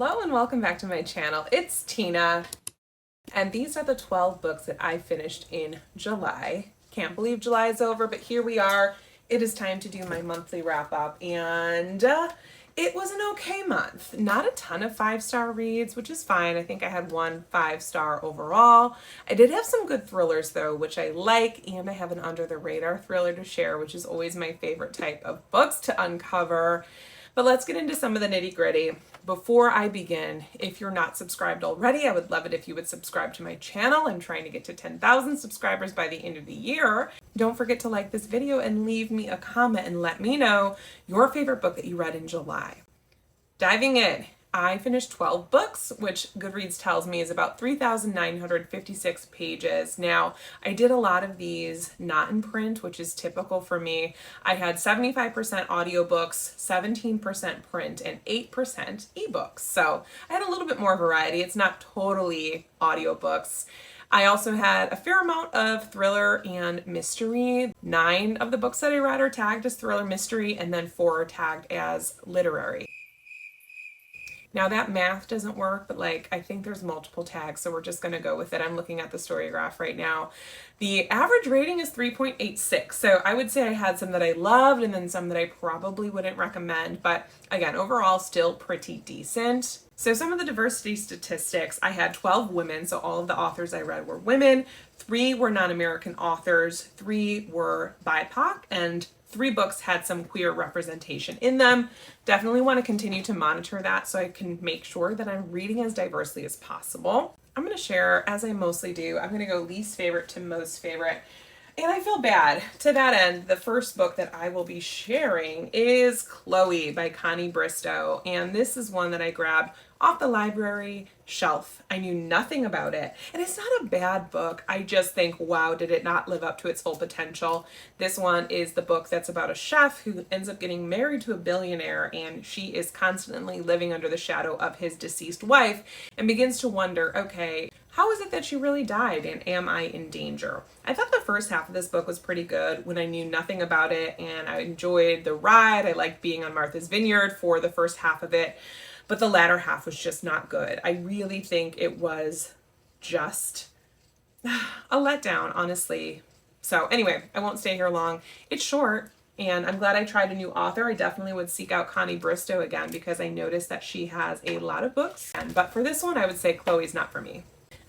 Hello and welcome back to my channel. It's Tina, and these are the 12 books that I finished in July. Can't believe July is over, but here we are. It is time to do my monthly wrap up, and it was an okay month. Not a ton of 5-star reads, which is fine. I think I had one 5-star overall. I did have some good thrillers though, which I like, and I have an under the radar thriller to share, which is always my favorite type of books to uncover. But let's get into some of the nitty gritty. Before I begin, if you're not subscribed already, I would love it if you would subscribe to my channel. I'm trying to get to 10,000 subscribers by the end of the year. Don't forget to like this video and leave me a comment and let me know your favorite book that you read in July. Diving in, I finished 12 books, which Goodreads tells me is about 3,956 pages. Now, I did a lot of these not in print, which is typical for me. I had 75% audiobooks, 17% print, and 8% ebooks. So I had a little bit more variety. It's not totally audiobooks. I also had a fair amount of thriller and mystery. 9 of the books that I read are tagged as thriller mystery, and then 4 are tagged as literary. Now that math doesn't work, but I think there's multiple tags, so we're just going to go with it. I'm looking at the story graph right now. The average rating is 3.86, so I would say I had some that I loved and then some that I probably wouldn't recommend, but again, overall still pretty decent. So some of the diversity statistics, I had 12 women, so all of the authors I read were women, 3 were non-American authors, 3 were BIPOC, and 3 books had some queer representation in them. Definitely want to continue to monitor that so I can make sure that I'm reading as diversely as possible. I'm going to share, as I mostly do, I'm going to go least favorite to most favorite. And I feel bad. To that end, the first book that I will be sharing is Chloe by Connie Bristow. And this is one that I grabbed off the library shelf. I knew nothing about it. And it's not a bad book. I just think, wow, did it not live up to its full potential. This one is the book that's about a chef who ends up getting married to a billionaire, and she is constantly living under the shadow of his deceased wife and begins to wonder, okay, how is it that she really died, and am I in danger? I thought the first half of this book was pretty good when I knew nothing about it, and I enjoyed the ride. I liked being on Martha's Vineyard for the first half of it, but the latter half was just not good. I really think it was just a letdown, honestly. So anyway, I won't stay here long. It's short, and I'm glad I tried a new author. I definitely would seek out Connie Bristow again because I noticed that she has a lot of books. But for this one, I would say Chloe's not for me.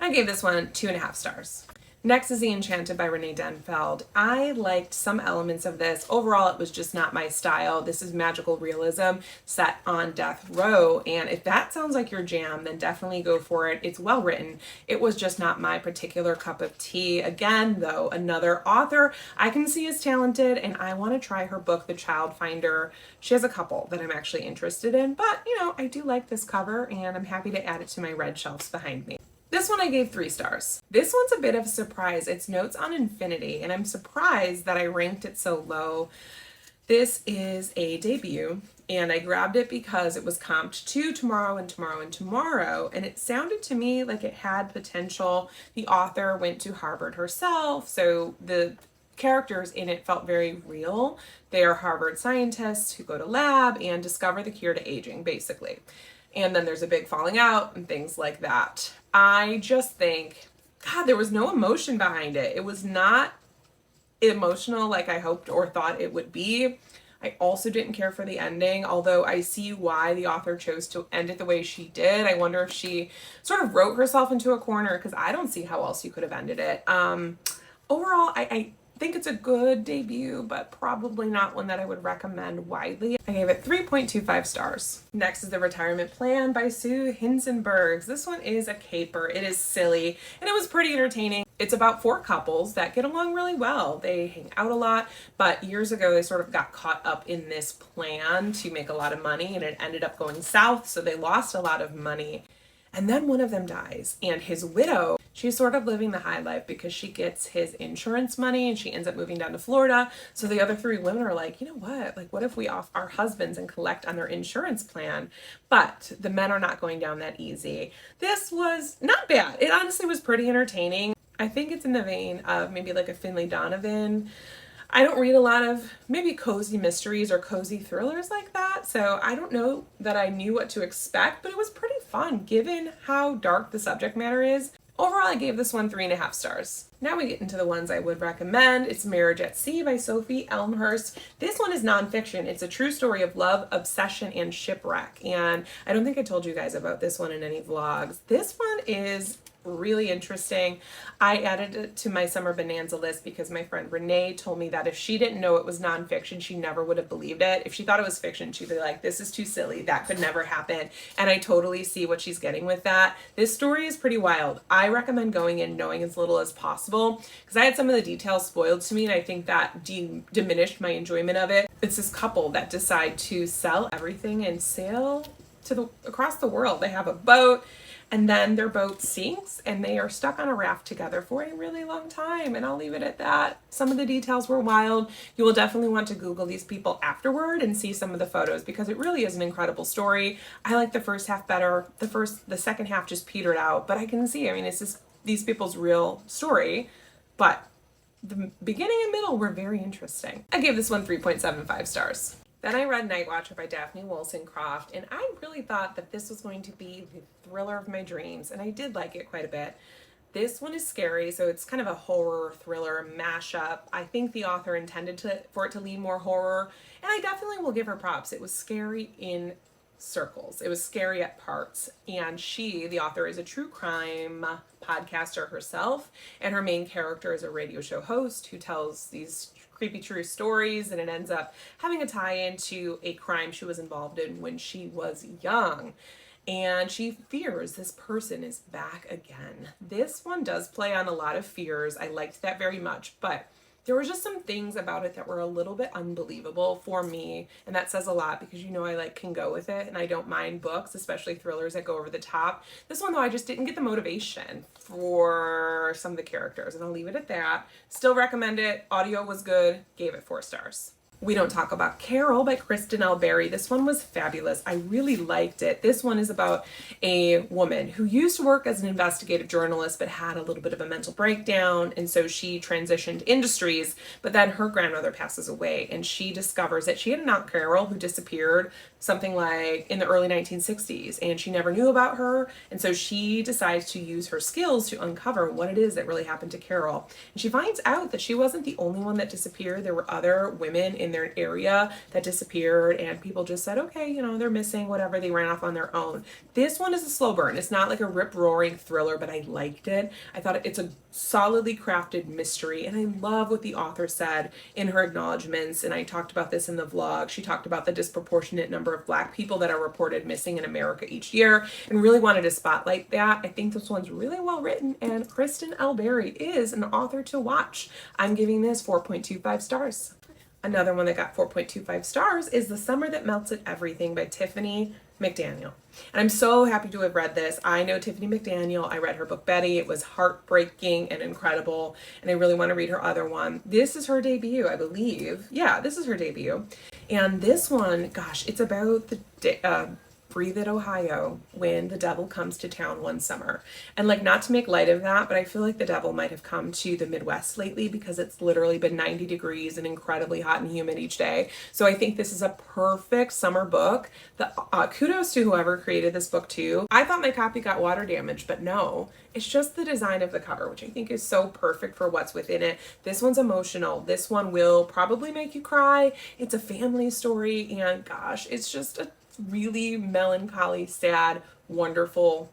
I gave this one 2.5 stars. Next is The Enchanted by Renee Denfeld. I liked some elements of this. Overall, it was just not my style. This is magical realism set on death row, and if that sounds like your jam, then definitely go for it. It's well written. It was just not my particular cup of tea. Again, though, another author I can see is talented, and I want to try her book, The Child Finder. She has a couple that I'm actually interested in, but I do like this cover, and I'm happy to add it to my red shelves behind me. This one I gave 3 stars. This one's a bit of a surprise. It's Notes on Infinity, and I'm surprised that I ranked it so low. This is a debut, and I grabbed it because it was comped to Tomorrow and Tomorrow and Tomorrow, and it sounded to me like it had potential. The author went to Harvard herself, so the characters in it felt very real. They are Harvard scientists who go to lab and discover the cure to aging, basically. And then there's a big falling out and things like that. I just think, God, there was no emotion behind it. It was not emotional like I hoped or thought it would be. I also didn't care for the ending, although I see why the author chose to end it the way she did. I wonder if she sort of wrote herself into a corner, because I don't see how else you could have ended it. Overall, I think it's a good debut, but probably not one that I would recommend widely. I gave it 3.25 stars. Next is The Retirement Plan by Sue Hinsenberg. This one is a caper. It is silly, and it was pretty entertaining. It's about 4 couples that get along really well. They hang out a lot, but years ago they sort of got caught up in this plan to make a lot of money, and it ended up going south, so they lost a lot of money. And then one of them dies, and his widow, she's sort of living the high life because she gets his insurance money and she ends up moving down to Florida. So the other 3 women are like, you know what? What if we off our husbands and collect on their insurance plan? But the men are not going down that easy. This was not bad. It honestly was pretty entertaining. I think it's in the vein of maybe like a Finley Donovan. I don't read a lot of maybe cozy mysteries or cozy thrillers like that, so I don't know that I knew what to expect, but it was pretty fun given how dark the subject matter is. Overall, I gave this one 3.5 stars. Now we get into the ones I would recommend. It's Marriage at Sea by Sophie Elmhurst. This one is nonfiction. It's a true story of love, obsession, and shipwreck. And I don't think I told you guys about this one in any vlogs. This one is really interesting. I added it to my summer bonanza list because my friend Renee told me that if she didn't know it was nonfiction, she never would have believed it. If she thought it was fiction, she'd be like, this is too silly. That could never happen. And I totally see what she's getting with that. This story is pretty wild. I recommend going in knowing as little as possible because I had some of the details spoiled to me, and I think that diminished my enjoyment of it. It's this couple that decide to sell everything and sail across the world. They have a boat, and then their boat sinks and they are stuck on a raft together for a really long time. And I'll leave it at that. Some of the details were wild. You will definitely want to Google these people afterward and see some of the photos because it really is an incredible story. I like the first half better. The second half just petered out, but I can see, I mean, it's just these people's real story, but the beginning and middle were very interesting. I gave this one 3.75 stars. Then I read Night Watcher by Daphne Wollstonecraft, and I really thought that this was going to be the thriller of my dreams, and I did like it quite a bit. This one is scary, so it's kind of a horror thriller mashup. I think the author intended for it to lean more horror, and I definitely will give her props. It was scary in circles. It was scary at parts, and she, the author, is a true crime podcaster herself, and her main character is a radio show host who tells these creepy true stories, and it ends up having a tie-in to a crime she was involved in when she was young. And she fears this person is back again. This one does play on a lot of fears. I liked that very much, but there were just some things about it that were a little bit unbelievable for me, and that says a lot because I can go with it and I don't mind books, especially thrillers that go over the top. This one though, I just didn't get the motivation for some of the characters, and I'll leave it at that. Still recommend it. Audio was good. Gave it 4 stars. We Don't Talk About Carol by Kristen L. Berry. This one was fabulous. I really liked it. This one is about a woman who used to work as an investigative journalist but had a little bit of a mental breakdown, and so she transitioned industries, but then her grandmother passes away and she discovers that she had an Aunt Carol who disappeared something like in the early 1960s, and she never knew about her, and so she decides to use her skills to uncover what it is that really happened to Carol. And she finds out that she wasn't the only one that disappeared. There were other women in their area that disappeared, and people just said, okay, they're missing, whatever, they ran off on their own. This one is a slow burn. It's not like a rip-roaring thriller, but I liked it. I thought it's a solidly crafted mystery, and I love what the author said in her acknowledgments, and I talked about this in the vlog. She talked about the disproportionate number of Black people that are reported missing in America each year, and really wanted to spotlight that. I think this one's really well written, and Kristen L. Berry is an author to watch. I'm giving this 4.25 stars. Another one that got 4.25 stars is The Summer That Melted Everything by Tiffany McDaniel. And I'm so happy to have read this. I know Tiffany McDaniel. I read her book Betty. It was heartbreaking and incredible, and I really want to read her other one. This is her debut, I believe. Yeah, this is her debut. And this one, gosh, it's about the Breathe It, Ohio, when the devil comes to town one summer. And not to make light of that, but I feel like the devil might have come to the Midwest lately because it's literally been 90 degrees and incredibly hot and humid each day. So I think this is a perfect summer book. Kudos to whoever created this book too. I thought my copy got water damage, but no. It's just the design of the cover, which I think is so perfect for what's within it. This one's emotional. This one will probably make you cry. It's a family story, and gosh, it's just a really melancholy, sad, wonderful,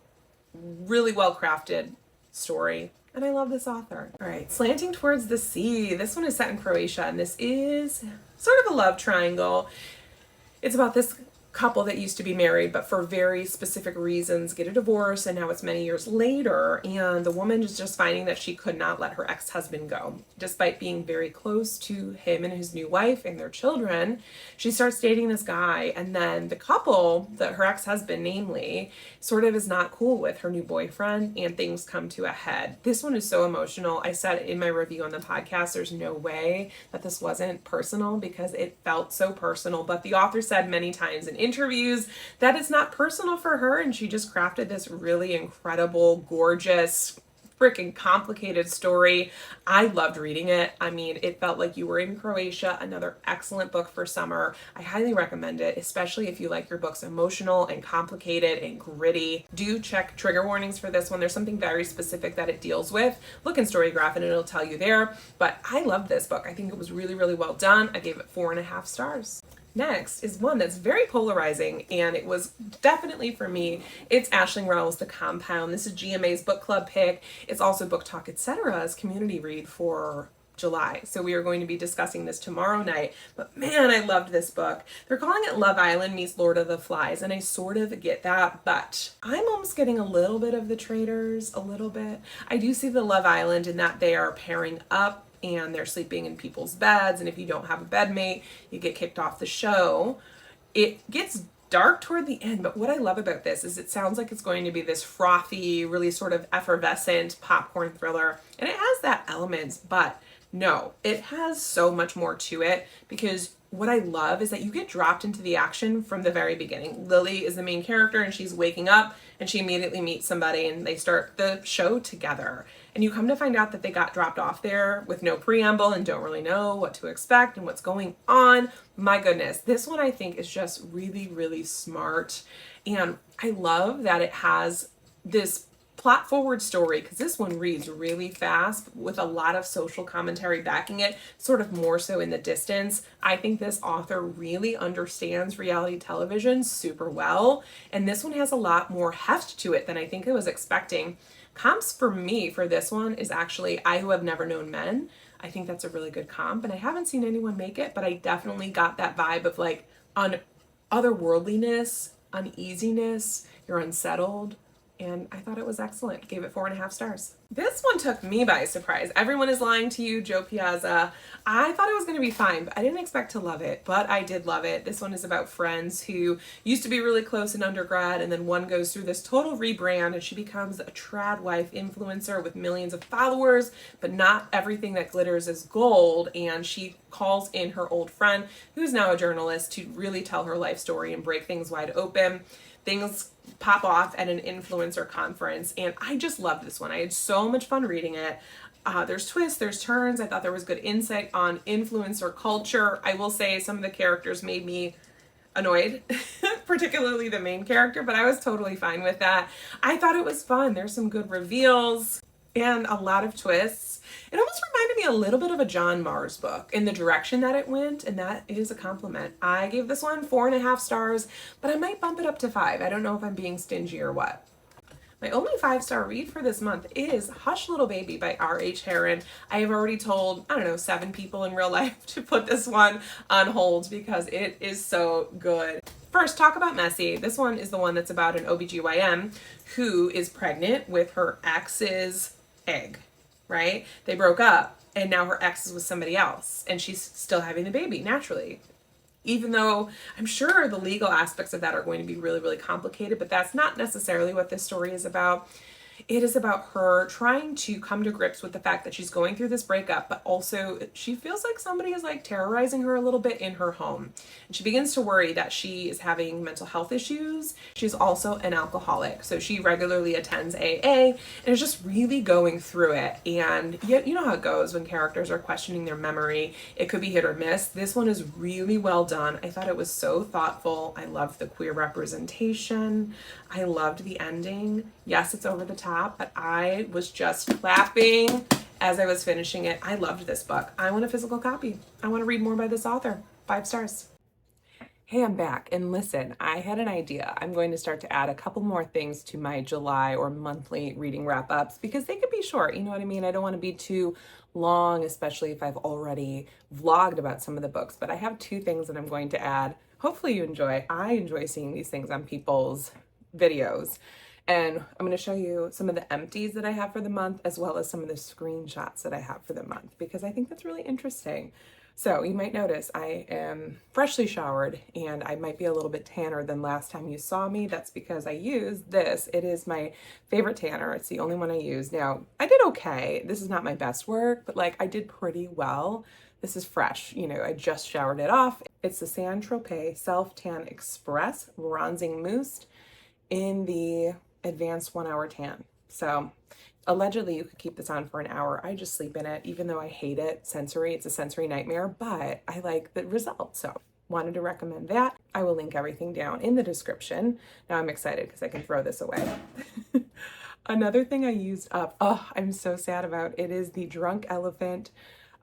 really well crafted story. And I love this author. All right, Slanting Towards the Sea. This one is set in Croatia, and this is sort of a love triangle. It's about this couple that used to be married, but for very specific reasons get a divorce, and now it's many years later, and the woman is just finding that she could not let her ex-husband go. Despite being very close to him and his new wife and their children, she starts dating this guy, and then the couple, her ex-husband namely, sort of is not cool with her new boyfriend, and things come to a head. This one is so emotional. I said in my review on the podcast, there's no way that this wasn't personal because it felt so personal, but the author said many times in interviews that it's not personal for her, and she just crafted this really incredible, gorgeous, freaking complicated story. I loved reading it. I mean, it felt like you were in Croatia. Another excellent book for summer. I highly recommend it, especially if you like your books emotional and complicated and gritty. Do check trigger warnings for this one. There's something very specific that it deals with. Look in Storygraph and it'll tell you there. But I loved this book. I think it was really, really well done. I gave it 4.5 stars. Next is one that's very polarizing, and it was definitely for me. It's Aisling Rowell's The Compound. This is GMA's book club pick. It's also Book Talk Etc's community read for July. So we are going to be discussing this tomorrow night. But man, I loved this book. They're calling it Love Island meets Lord of the Flies, and I sort of get that, but I'm almost getting a little bit of the Traitors, a little bit. I do see the Love Island in that they are pairing up and they're sleeping in people's beds, and if you don't have a bedmate, you get kicked off the show. It gets dark toward the end, but what I love about this is it sounds like it's going to be this frothy, really sort of effervescent popcorn thriller, and it has that element, but no, it has so much more to it, because what I love is that you get dropped into the action from the very beginning. Lily is the main character, and she's waking up and she immediately meets somebody and they start the show together. And you come to find out that they got dropped off there with no preamble and don't really know what to expect and what's going on. My goodness, this one I think is just really, really smart. And I love that it has this plot forward story, because this one reads really fast with a lot of social commentary backing it, sort of more so in the distance. I think this author really understands reality television super well, and this one has a lot more heft to it than I think I was expecting. Comps for me for this one is actually I Who Have Never Known Men. I think that's a really good comp, and I haven't seen anyone make it, but I definitely got that vibe of like otherworldliness, uneasiness, you're unsettled. And I thought it was excellent. Gave it 4.5 stars. This one took me by surprise. Everyone is Lying to You, Joe Piazza. I thought it was going to be fine, but I didn't expect to love it, but I did love it. This one is about friends who used to be really close in undergrad, and then one goes through this total rebrand, and she becomes a trad wife influencer with millions of followers, but not everything that glitters is gold, and she calls in her old friend, who's now a journalist, to really tell her life story and break things wide open. Things pop off at an influencer conference, and I just loved this one. I had so much fun reading it. There's twists, there's turns. I thought there was good insight on influencer culture. I will say some of the characters made me annoyed, particularly the main character, but I was totally fine with that. I thought it was fun. There's some good reveals and a lot of twists. It almost reminded me a little bit of a John Mars book in the direction that it went, and that is a compliment. I gave this one 4.5 stars, but I might bump it up to 5. I don't know if I'm being stingy or what. My only 5-star read for this month is Hush Little Baby by R.H. Herron. I have already told, 7 people in real life to put this one on hold because it is so good. First, talk about messy. This one is the one that's about an OBGYN who is pregnant with her ex's egg, right? They broke up and now her ex is with somebody else and she's still having the baby naturally. Even though I'm sure the legal aspects of that are going to be really, really complicated, but that's not necessarily what this story is about. It is about her trying to come to grips with the fact that she's going through this breakup, but also she feels like somebody is like terrorizing her a little bit in her home. And she begins to worry that she is having mental health issues. She's also an alcoholic. So she regularly attends AA and is just really going through it. And yet, you know how it goes when characters are questioning their memory. It could be hit or miss. This one is really well done. I thought it was so thoughtful. I loved the queer representation. I loved the ending. Yes, it's over the top, but I was just clapping as I was finishing it. I loved this book. I want a physical copy. I want to read more by this author. 5 stars. Hey, I'm back. And listen, I had an idea. I'm going to start to add a couple more things to my July or monthly reading wrap-ups because they could be short. You know what I mean? I don't want to be too long, especially if I've already vlogged about some of the books. But I have 2 things that I'm going to add. Hopefully you enjoy. I enjoy seeing these things on people's videos. And I'm going to show you some of the empties that I have for the month, as well as some of the screenshots that I have for the month, because I think that's really interesting. So you might notice I am freshly showered and I might be a little bit tanner than last time you saw me. That's because I used this. It is my favorite tanner. It's the only one I use. Now, I did okay. This is not my best work, but like I did pretty well. This is fresh. You know, I just showered it off. It's the Saint Tropez Self Tan Express Bronzing Mousse in the Advanced 1 Hour Tan. So allegedly you could keep this on for an hour. I just sleep in it, even though I hate it. It's a sensory nightmare, but I like the result. So wanted to recommend that. I will link everything down in the description. Now I'm excited because I can throw this away. Another thing I used up, oh, I'm so sad about, it is the Drunk Elephant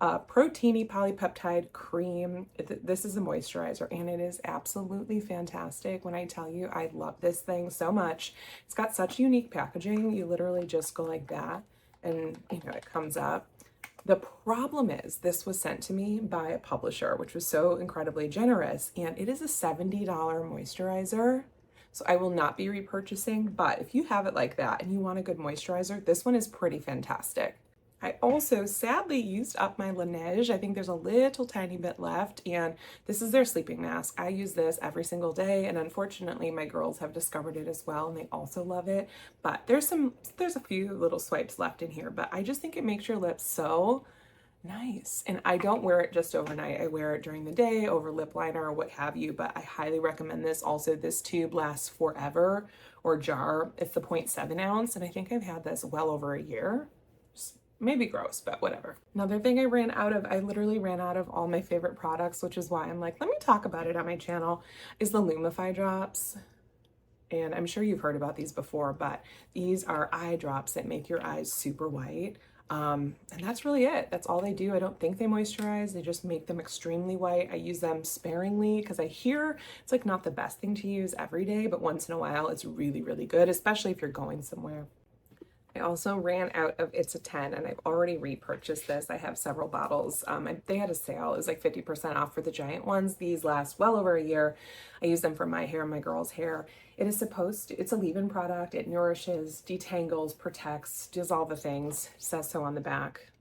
Proteiny Polypeptide Cream. This is a moisturizer and it is absolutely fantastic. When I tell you, I love this thing so much. It's got such unique packaging. You literally just go like that and it comes up. The problem is this was sent to me by a publisher, which was so incredibly generous, and it is a $70 moisturizer. So I will not be repurchasing, but if you have it like that and you want a good moisturizer, this one is pretty fantastic. I also sadly used up my Laneige. I think there's a little tiny bit left, and this is their sleeping mask. I use this every single day, and unfortunately my girls have discovered it as well and they also love it. But there's a few little swipes left in here, but I just think it makes your lips so nice. And I don't wear it just overnight. I wear it during the day over lip liner or what have you, but I highly recommend this. Also, this tube lasts forever, or jar. It's the 0.7 ounce, and I think I've had this well over a year. Maybe gross, but whatever. Another thing I literally ran out of all my favorite products, which is why I'm like, let me talk about it on my channel, is the Lumify drops. And I'm sure you've heard about these before, but these are eye drops that make your eyes super white. And that's really it. That's all they do. I don't think they moisturize. They just make them extremely white. I use them sparingly because I hear it's like not the best thing to use every day, but once in a while it's really, really good, especially if you're going somewhere. I also ran out of It's a 10 and I've already repurchased this. I have several bottles. They had a sale. It was like 50% off for the giant ones. These last well over a year. I use them for my hair, my girls' hair. It's a leave-in product. It nourishes, detangles, protects, does all the things. It says so on the back.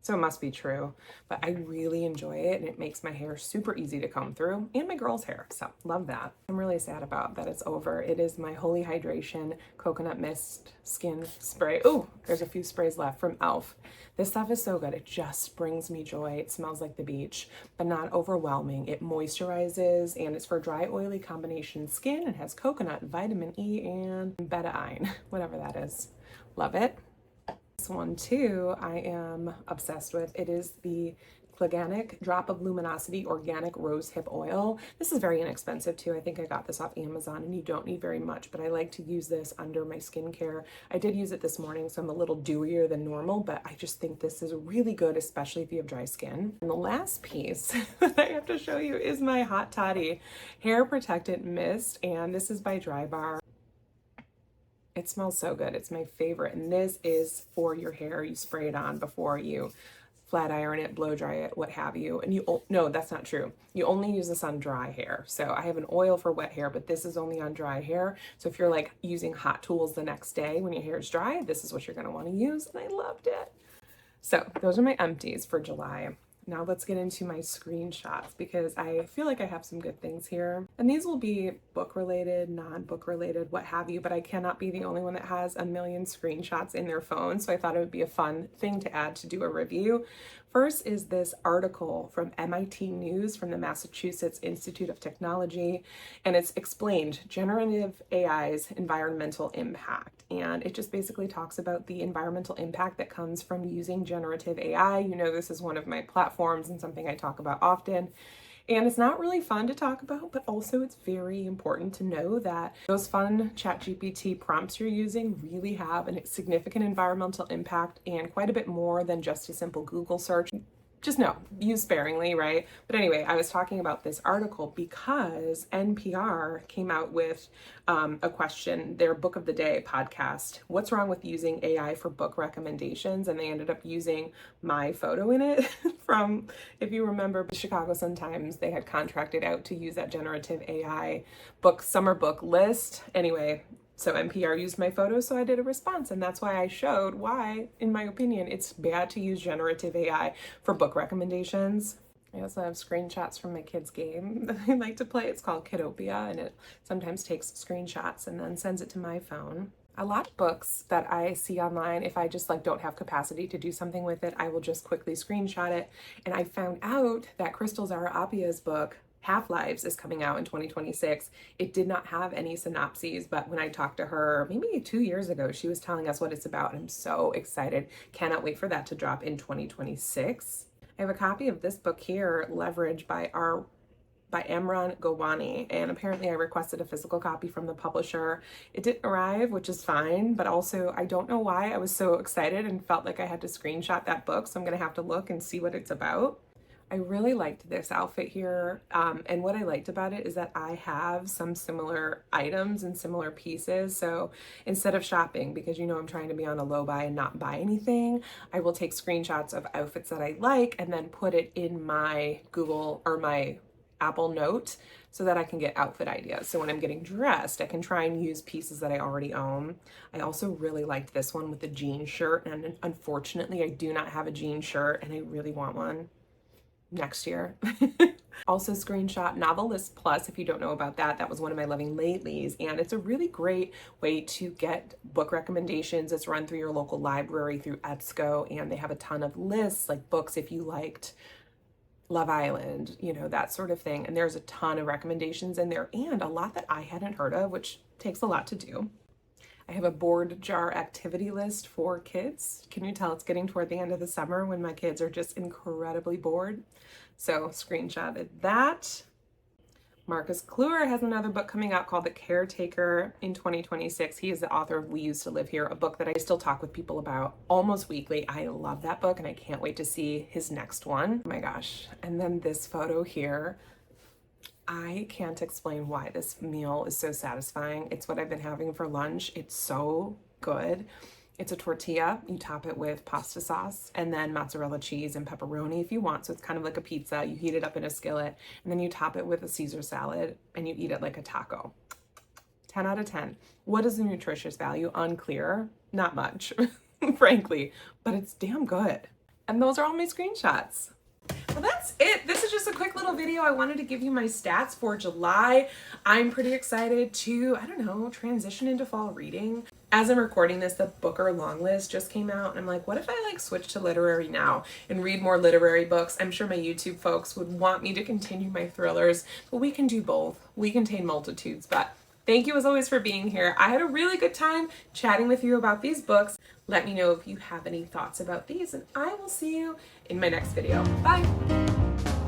So it must be true, but I really enjoy it and it makes my hair super easy to comb through, and my girl's hair, so love that. I'm really sad about that it's over. It is my Holy Hydration Coconut Mist Skin Spray. Oh, there's a few sprays left from e.l.f. This stuff is so good. It just brings me joy. It smells like the beach, but not overwhelming. It moisturizes and it's for dry, oily combination skin. It has coconut, vitamin E, and betaine, whatever that is. Love it. This one too, I am obsessed with. It is the Organic Drop of Luminosity Organic Rose Hip Oil. This is very inexpensive too. I think I got this off Amazon and you don't need very much, but I like to use this under my skincare. I did use it this morning, so I'm a little dewier than normal, but I just think this is really good, especially if you have dry skin. And the last piece that I have to show you is my Hot Toddy Hair Protectant Mist, and this is by Drybar. It smells so good. It's my favorite. And this is for your hair. You spray it on before you flat iron it, blow dry it, what have you. And no, that's not true. You only use this on dry hair. So I have an oil for wet hair, but this is only on dry hair. So if you're like using hot tools the next day when your hair is dry, this is what you're going to want to use. And I loved it. So those are my empties for July. Now let's get into my screenshots because I feel like I have some good things here. And these will be book related, non-book related, what have you, but I cannot be the only one that has a million screenshots in their phone. So I thought it would be a fun thing to add to do a review. First is this article from MIT News from the Massachusetts Institute of Technology, and it's explained generative AI's environmental impact. And it just basically talks about the environmental impact that comes from using generative AI. You know, this is one of my platforms and something I talk about often. And it's not really fun to talk about, but also it's very important to know that those fun ChatGPT prompts you're using really have a significant environmental impact and quite a bit more than just a simple Google search. Just know, use sparingly, right? But anyway, I was talking about this article because NPR came out with a question, their Book of the Day podcast. What's wrong with using AI for book recommendations? And they ended up using my photo in it from, if you remember, the Chicago Sun-Times, they had contracted out to use that generative AI summer book list. Anyway, so NPR used my photo, so I did a response, and that's why I showed why, in my opinion, it's bad to use generative AI for book recommendations. I also have screenshots from my kids' game that I like to play. It's called Kidopia, and it sometimes takes screenshots and then sends it to my phone. A lot of books that I see online, if I just don't have capacity to do something with it, I will just quickly screenshot it. And I found out that Crystal Zara-Apia's book, Half-Lives is coming out in 2026. It did not have any synopses, but when I talked to her maybe 2 years ago, she was telling us what it's about. And I'm so excited. Cannot wait for that to drop in 2026. I have a copy of this book here, Leverage by Amran Gowani, and apparently I requested a physical copy from the publisher. It didn't arrive, which is fine, but also I don't know why I was so excited and felt like I had to screenshot that book, so I'm gonna have to look and see what it's about. I really liked this outfit here, and what I liked about it is that I have some similar items and similar pieces. So instead of shopping, because you know I'm trying to be on a low buy and not buy anything, I will take screenshots of outfits that I like and then put it in my Google or my Apple Note so that I can get outfit ideas. So when I'm getting dressed, I can try and use pieces that I already own. I also really liked this one with the jean shirt, and unfortunately I do not have a jean shirt and I really want one next year. Also screenshot Novelist Plus, if you don't know about that. That was one of my loving latelys, and it's a really great way to get book recommendations. It's run through your local library through EBSCO, and they have a ton of lists, like books if you liked Love Island, you know, that sort of thing. And there's a ton of recommendations in there and a lot that I hadn't heard of, which takes a lot to do. I have a board jar activity list for kids. Can you tell it's getting toward the end of the summer when my kids are just incredibly bored? So screenshotted that. Marcus Kluwer has another book coming out called The Caretaker in 2026. He is the author of We Used to Live Here, a book that I still talk with people about almost weekly. I love that book and I can't wait to see his next one. Oh my gosh. And then this photo here, I can't explain why this meal is so satisfying. It's what I've been having for lunch. It's so good. It's a tortilla. You top it with pasta sauce and then mozzarella cheese and pepperoni if you want. So it's kind of like a pizza. You heat it up in a skillet and then you top it with a Caesar salad and you eat it like a taco. 10 out of 10. What is the nutritious value? Unclear. Not much, frankly, but it's damn good. And those are all my screenshots. Well, that's it. This is just a quick little video. I wanted to give you my stats for July. I'm pretty excited to, I don't know, transition into fall reading. As I'm recording this, the Booker long list just came out, and I'm like, what if I like switch to literary now and read more literary books? I'm sure my YouTube folks would want me to continue my thrillers, but we can do both. We contain multitudes, but thank you as always for being here. I had a really good time chatting with you about these books. Let me know if you have any thoughts about these, and I will see you in my next video. Bye.